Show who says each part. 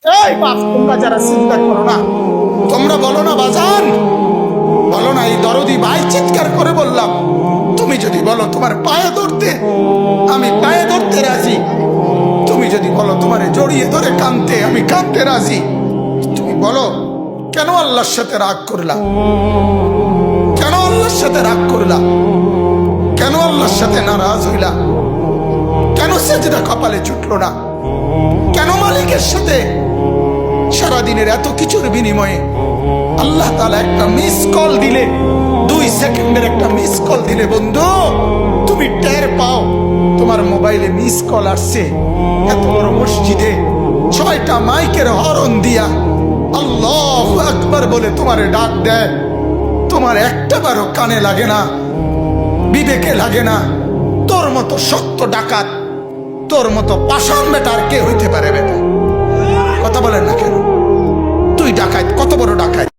Speaker 1: এই বাপ, তোমরা যারা চিন্তা করো না, তোমরা বলো না বাজান, বলো না এই দরদি ভাই চিৎকার করে বললাম, তুমি যদি বলো তোমার পায়ে ধরতে, আমি পায়ে ধরতে রাজি। তুমি যদি বলো তোমারে জড়িয়ে ধরে কাঁদতে, আমি কাঁদতে রাজি। তুমি বলো কেন আল্লাহর সাথে রাগ করলা, কেন আল্লাহর সাথে রাগ করলা, কেন আল্লাহর সাথে নারাজ হইলা, কেন সেজদা কপালে ছুটলো না, কেন মালিকের সাথে সারাদিনের এত কিছুর বিনিময়ে আল্লাহ তাআলা একটা মিস কল দিলে, 2 সেকেন্ডের একটা মিস কল দিলে বন্ধু তুমি টের পাও তোমার মোবাইলে মিস কল আসছে। এত বড় মসজিদে 6টা মাইকের হরন দিয়া আল্লাহু আকবার বলে তোমারে ডাক দেয়, তোমার একটা বারও কানে লাগে না, বিবেকে লাগে না। তোর মতো শক্ত ডাকাত, তোর মতো পাষাণ বেটার কে হইতে পারে বেটা?